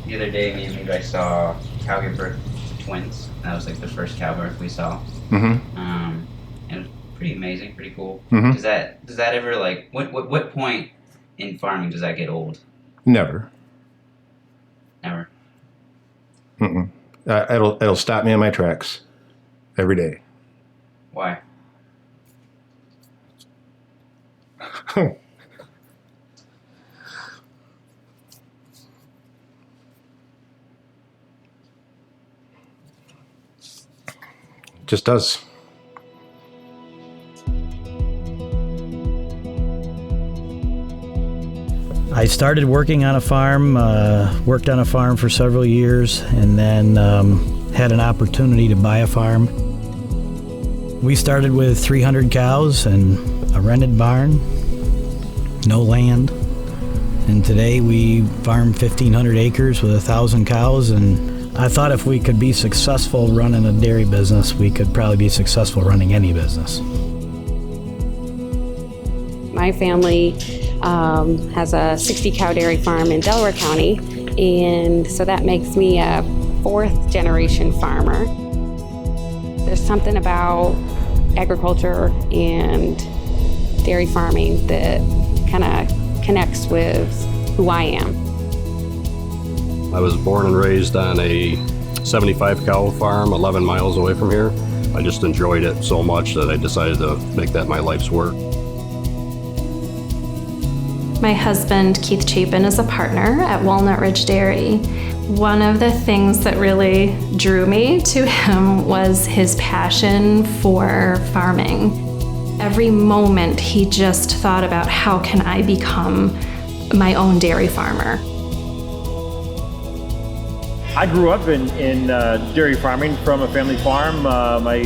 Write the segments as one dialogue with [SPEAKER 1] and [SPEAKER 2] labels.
[SPEAKER 1] The other day, me and my guy saw cow give birth to twins. That was like the first cow birth we saw.
[SPEAKER 2] Mm-hmm.
[SPEAKER 1] And it was pretty amazing, pretty cool.
[SPEAKER 2] Mm-hmm.
[SPEAKER 1] Does that ever like what point in farming does that get old?
[SPEAKER 2] Never.
[SPEAKER 1] Never.
[SPEAKER 2] Mm-mm. It'll stop me in my tracks every day.
[SPEAKER 1] Why?
[SPEAKER 2] Just does.
[SPEAKER 3] I started working on a farm, worked on a farm for several years, and then had an opportunity to buy a farm. We started with 300 cows and a rented barn, no land. And today we farm 1,500 acres with 1,000 cows, and I thought if we could be successful running a dairy business, we could probably be successful running any business.
[SPEAKER 4] My family has a 60-cow dairy farm in Delaware County, and so that makes me a fourth-generation farmer. There's something about agriculture and dairy farming that kind of connects with who I am.
[SPEAKER 5] I was born and raised on a 75-cow farm 11 miles away from here. I just enjoyed it so much that I decided to make that my life's work.
[SPEAKER 6] My husband, Keith Chapin, is a partner at Walnut Ridge Dairy. One of the things that really drew me to him was his passion for farming. Every moment he just thought about how can I become my own dairy farmer.
[SPEAKER 7] I grew up in dairy farming from a family farm. My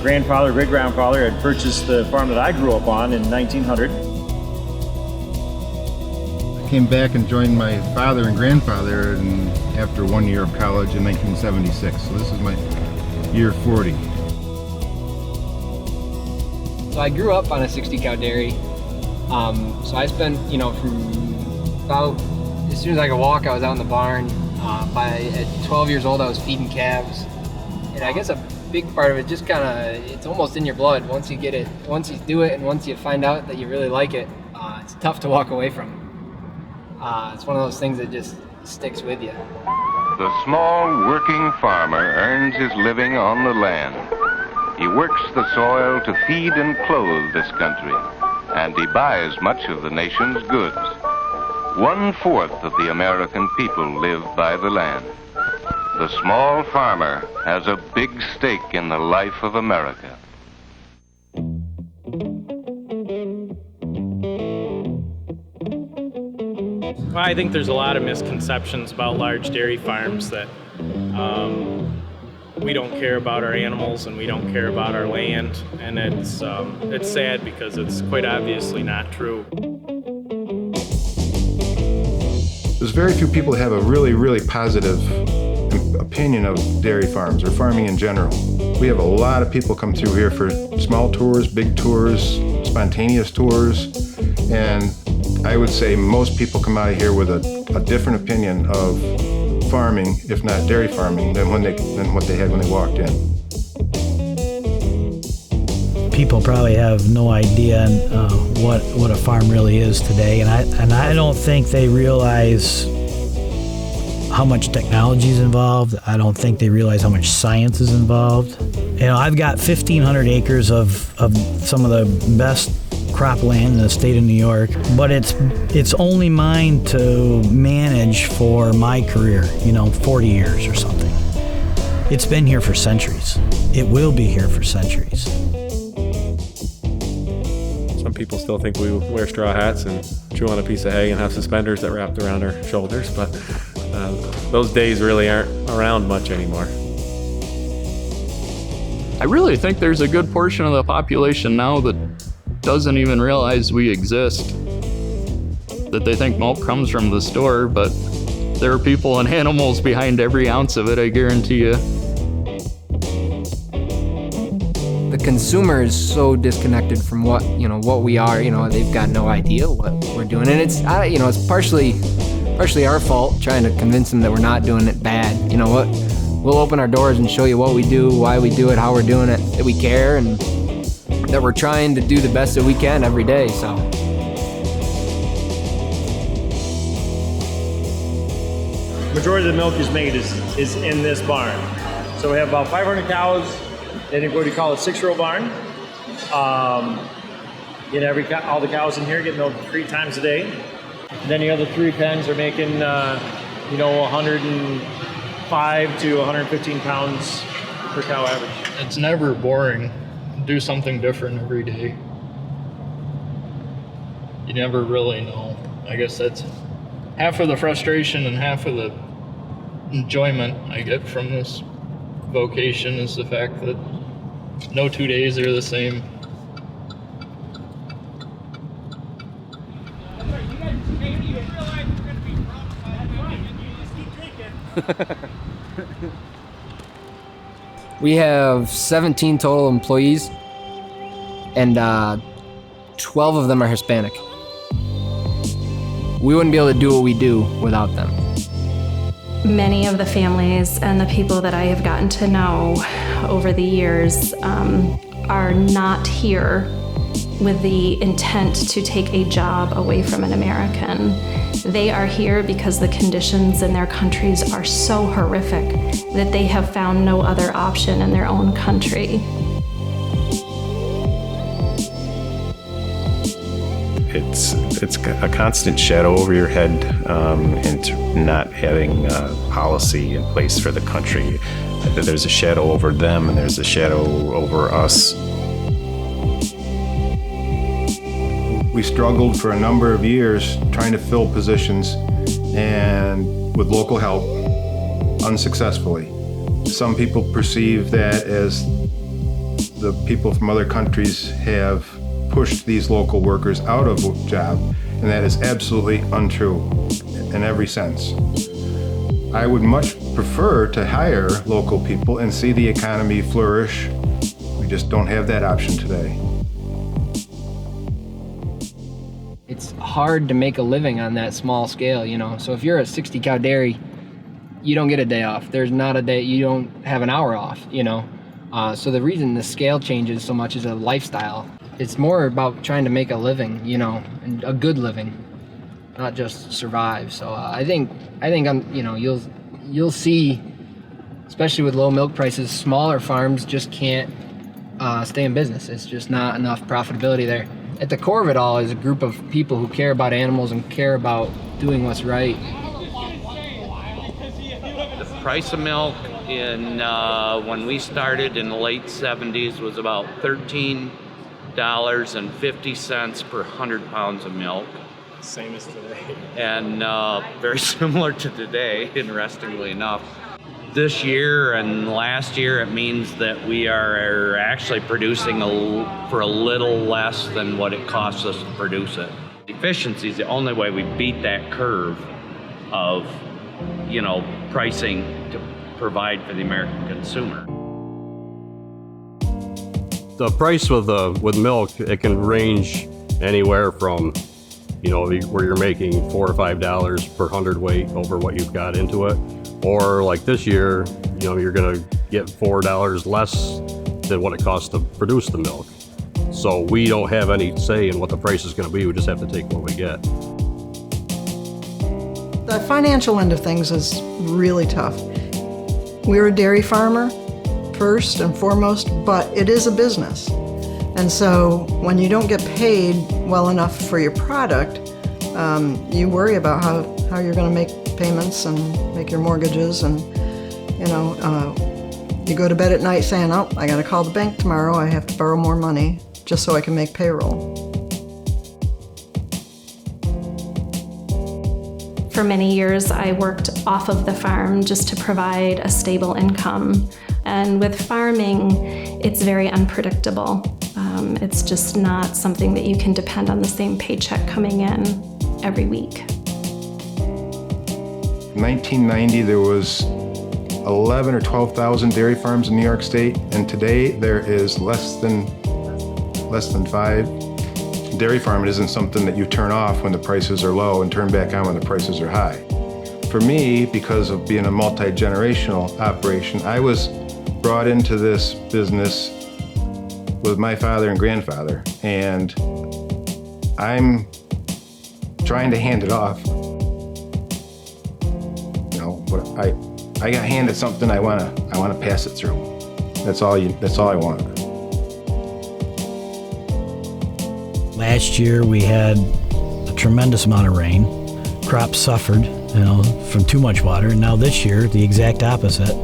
[SPEAKER 7] grandfather, great-grandfather had purchased the farm that I grew up on in 1900.
[SPEAKER 8] Came back and joined my father and grandfather after 1 year of college in 1976. So this is my year 40.
[SPEAKER 9] So I grew up on a 60-cow dairy. So I spent, from about as soon as I could walk, I was out in the barn. At 12 years old, I was feeding calves. And I guess a big part of it just it's almost in your blood. Once you get it, once you do it, and once you find out that you really like it, it's tough to walk away from. It's one of those things that just sticks with you.
[SPEAKER 10] The small working farmer earns his living on the land. He works the soil to feed and clothe this country, and he buys much of the nation's goods. 1/4 of the American people live by the land. The small farmer has a big stake in the life of America.
[SPEAKER 11] Well, I think there's a lot of misconceptions about large dairy farms that we don't care about our animals and we don't care about our land, and it's sad because it's quite obviously not true.
[SPEAKER 2] There's very few people who have a really, really positive opinion of dairy farms or farming in general. We have a lot of people come through here for small tours, big tours, spontaneous tours, and I would say most people come out of here with a different opinion of farming, if not dairy farming, than what they had when they walked in.
[SPEAKER 3] People probably have no idea what a farm really is today, and I don't think they realize how much technology is involved. I don't think they realize how much science is involved. I've got 1,500 acres of some of the best cropland in the state of New York, but it's only mine to manage for my career, 40 years or something. It's been here for centuries. It will be here for centuries.
[SPEAKER 12] Some people still think we wear straw hats and chew on a piece of hay and have suspenders that wrapped around our shoulders, but those days really aren't around much anymore.
[SPEAKER 13] I really think there's a good portion of the population now that doesn't even realize we exist, that they think milk comes from the store, but there are people and animals behind every ounce of it, I guarantee you.
[SPEAKER 9] The consumer is so disconnected from what we are. They've got no idea what we're doing, and it's partially partially our fault, trying to convince them that we're not doing it bad. You know what? We'll open our doors and show you what we do, why we do it, how we're doing it, that we care, and that we're trying to do the best that we can every day, so.
[SPEAKER 7] Majority of the milk is made is in this barn. So we have about 500 cows in what we call a 6-row barn. All the cows in here get milked 3 times a day. And then the other 3 pens are making 105 to 115 pounds per cow average.
[SPEAKER 13] It's never boring. Do something different every day. You never really know. I guess that's half of the frustration and half of the enjoyment I get from this vocation is the fact that no 2 days are the same.
[SPEAKER 9] We have 17 total employees, and 12 of them are Hispanic. We wouldn't be able to do what we do without them.
[SPEAKER 6] Many of the families and the people that I have gotten to know over the years are not here with the intent to take a job away from an American. They are here because the conditions in their countries are so horrific that they have found no other option in their own country.
[SPEAKER 14] It's a constant shadow over your head, and not having a policy in place for the country. There's a shadow over them, and there's a shadow over us.
[SPEAKER 2] We struggled for a number of years trying to fill positions, and with local help, unsuccessfully. Some people perceive that as the people from other countries have pushed these local workers out of a job, and that is absolutely untrue in every sense. I would much prefer to hire local people and see the economy flourish. We just don't have that option today.
[SPEAKER 9] It's hard to make a living on that small scale, So if you're a 60 cow dairy, you don't get a day off. There's not a day, you don't have an hour off, So the reason the scale changes so much is a lifestyle. It's more about trying to make a living, and a good living, not just survive. So I think you'll see, especially with low milk prices, smaller farms just can't stay in business. It's just not enough profitability there. At the core of it all is a group of people who care about animals and care about doing what's right.
[SPEAKER 15] The price of milk when we started in the late 70s was about $13.50 per 100 pounds of milk.
[SPEAKER 11] Same as today.
[SPEAKER 15] And very similar to today, interestingly enough. This year and last year, it means that we are actually producing for a little less than what it costs us to produce it. Efficiency is the only way we beat that curve of, pricing to provide for the American consumer.
[SPEAKER 5] The price with milk, it can range anywhere from, where you're making $4 or $5 per hundredweight over what you've got into it. Or like this year, you're gonna get $4 less than what it costs to produce the milk. So we don't have any say in what the price is gonna be, we just have to take what we get.
[SPEAKER 16] The financial end of things is really tough. We're a dairy farmer, first and foremost, but it is a business. And so when you don't get paid well enough for your product, you worry about how you're gonna make payments and make your mortgages, and you go to bed at night saying, oh, I gotta call the bank tomorrow, I have to borrow more money just so I can make payroll.
[SPEAKER 6] For many years, I worked off of the farm just to provide a stable income. And with farming, it's very unpredictable. It's just not something that you can depend on the same paycheck coming in every week.
[SPEAKER 2] In 1990, there was 11 or 12,000 dairy farms in New York State, and today there is less than 5. dairy farming isn't something that you turn off when the prices are low and turn back on when the prices are high. For me, because of being a multi-generational operation, I was brought into this business with my father and grandfather, and I'm trying to hand it off. You know, but I got handed something, I wanna pass it through. That's all I want.
[SPEAKER 3] Last year we had a tremendous amount of rain. Crops suffered, from too much water. And now this year, the exact opposite.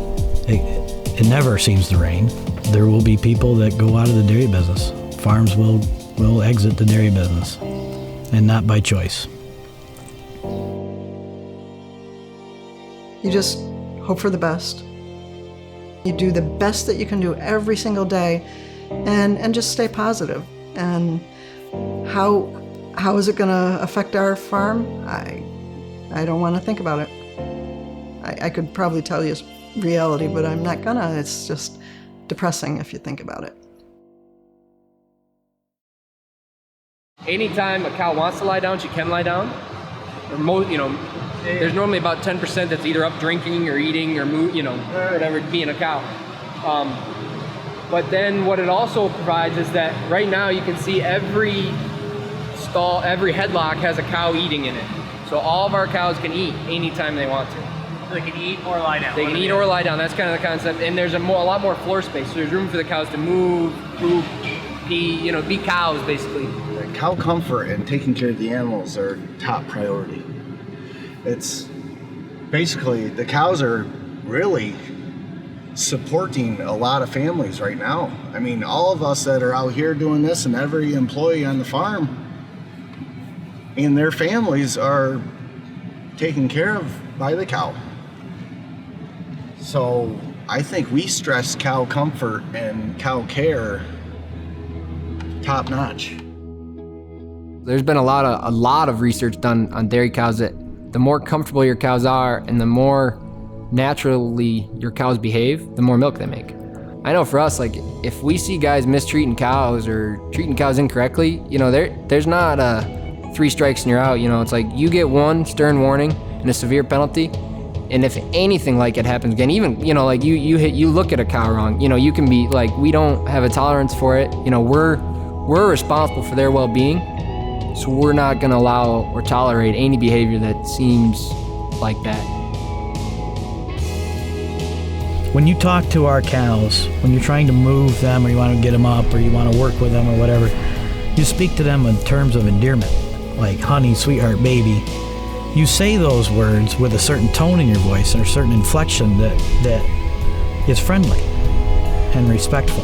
[SPEAKER 3] It never seems to rain. There will be people that go out of the dairy business. Farms will exit the dairy business, and not by choice.
[SPEAKER 16] You just hope for the best. You do the best that you can do every single day, and just stay positive. And how is it going to affect our farm? I don't want to think about it. I could probably tell you reality, but I'm not gonna. It's just depressing if you think about it.
[SPEAKER 9] Anytime a cow wants to lie down, she can lie down. Or there's normally about 10% that's either up drinking or eating or whatever, being a cow. But then what it also provides is that right now you can see every stall, every headlock has a cow eating in it. So all of our cows can eat anytime they want to.
[SPEAKER 11] They can eat or lie down.
[SPEAKER 9] They can eat or lie down. That's kind of the concept. And there's a lot more floor space. So there's room for the cows to move, poop, pee, be cows basically.
[SPEAKER 17] Cow comfort and taking care of the animals are top priority. It's basically, the cows are really supporting a lot of families right now. I mean, all of us that are out here doing this and every employee on the farm and their families are taken care of by the cow. So I think we stress cow comfort and cow care top notch.
[SPEAKER 9] There's been a lot of research done on dairy cows that the more comfortable your cows are and the more naturally your cows behave, the more milk they make. I know for us, like if we see guys mistreating cows or treating cows incorrectly, there's not a 3 strikes and you're out. It's like you get 1 stern warning and a severe penalty. And if anything like it happens again, even, like you look at a cow wrong, you can be like, we don't have a tolerance for it. We're responsible for their well-being. So we're not gonna allow or tolerate any behavior that seems like that.
[SPEAKER 3] When you talk to our cows, when you're trying to move them or you want to get them up or you want to work with them or whatever, you speak to them in terms of endearment, like honey, sweetheart, baby. You say those words with a certain tone in your voice and a certain inflection that is friendly and respectful.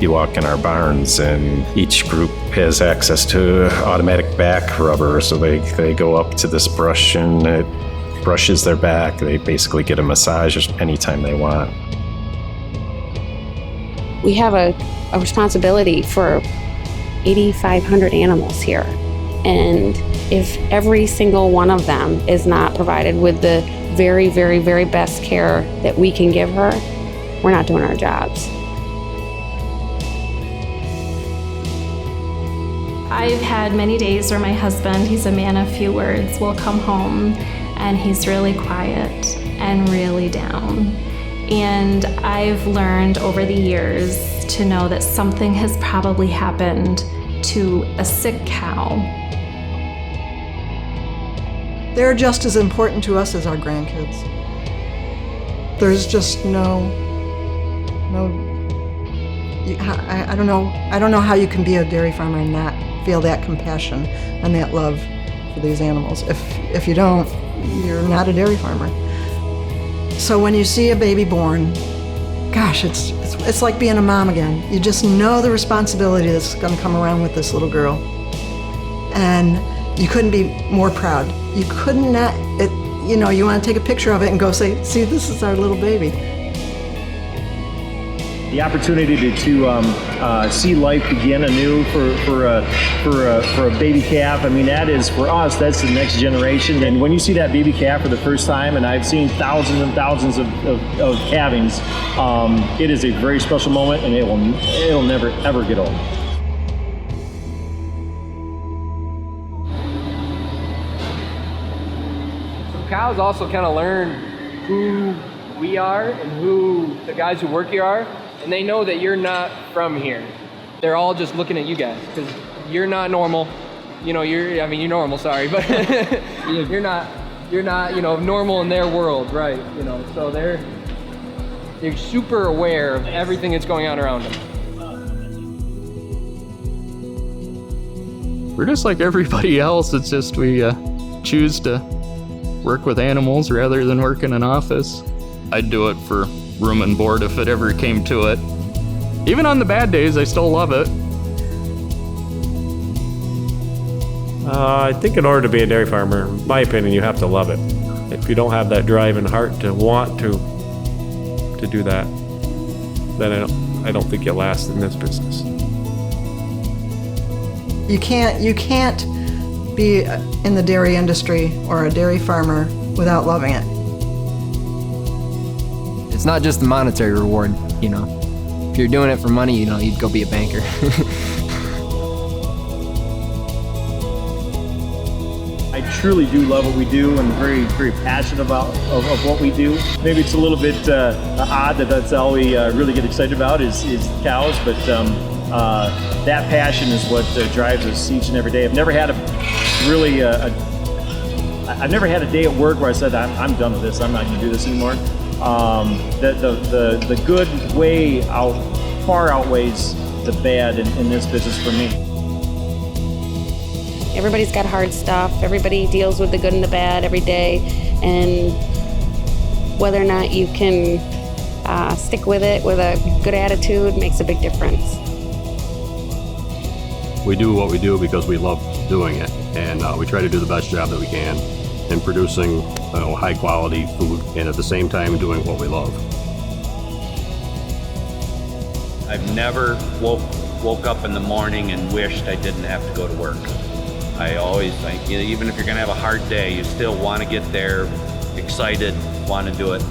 [SPEAKER 14] You walk in our barns and each group has access to automatic back rubber, so they go up to this brush and it brushes their back. They basically get a massage anytime they want.
[SPEAKER 4] We have a responsibility for 8,500 animals here. And if every single one of them is not provided with the very, very, very best care that we can give her, we're not doing our jobs.
[SPEAKER 6] I've had many days where my husband, he's a man of few words, will come home and he's really quiet and really down. And I've learned over the years to know that something has probably happened to a sick cow.
[SPEAKER 16] They're just as important to us as our grandkids. There's just I don't know how you can be a dairy farmer and not feel that compassion and that love for these animals. If you don't, you're not a dairy farmer. So when you see a baby born, gosh, it's like being a mom again. You just know the responsibility that's going to come around with this little girl. And you couldn't be more proud. You couldn't not, you want to take a picture of it and go say, see, this is our little baby.
[SPEAKER 7] The opportunity to see life begin anew for a baby calf. I mean, that is, for us, that's the next generation. And when you see that baby calf for the first time, and I've seen thousands and thousands of calvings, it is a very special moment, and it will never ever get old.
[SPEAKER 9] cows also kind of learn who we are and who the guys who work here are, and they know that you're not from here. They're all just looking at you guys because you're not normal. You know, you're normal, sorry, but you're not, normal in their world, right? So they're super aware of everything that's going on around them.
[SPEAKER 13] We're just like everybody else. It's just we choose to work with animals rather than work in an office. I'd do it for room and board if it ever came to it. Even on the bad days, I still love it.
[SPEAKER 12] I think in order to be a dairy farmer, in my opinion, you have to love it. If you don't have that drive and heart to want to do that, then I don't think you'll last in this business.
[SPEAKER 16] You can't be in the dairy industry or a dairy farmer without loving it.
[SPEAKER 9] It's not just the monetary reward, If you're doing it for money, you'd go be a banker.
[SPEAKER 7] I truly do love what we do and very, very passionate about of what we do. Maybe it's a little bit odd that that's all we really get excited about is cows, but that passion is what drives us each and every day. I've never had a day at work where I said I'm done with this. I'm not going to do this anymore. The good far outweighs the bad in this business for me.
[SPEAKER 4] Everybody's got hard stuff. Everybody deals with the good and the bad every day, and whether or not you can stick with it with a good attitude makes a big difference.
[SPEAKER 5] We do what we do because we love doing it, and we try to do the best job that we can in producing high quality food and at the same time doing what we love.
[SPEAKER 15] I've never woke up in the morning and wished I didn't have to go to work. I always think, even if you're gonna have a hard day, you still want to get there, excited, want to do it.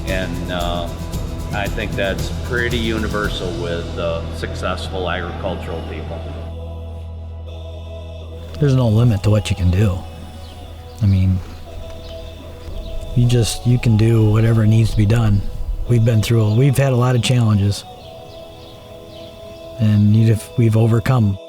[SPEAKER 15] And I think that's pretty universal with successful agricultural people.
[SPEAKER 3] There's no limit to what you can do. I mean, you can do whatever needs to be done. We've had a lot of challenges, and we've overcome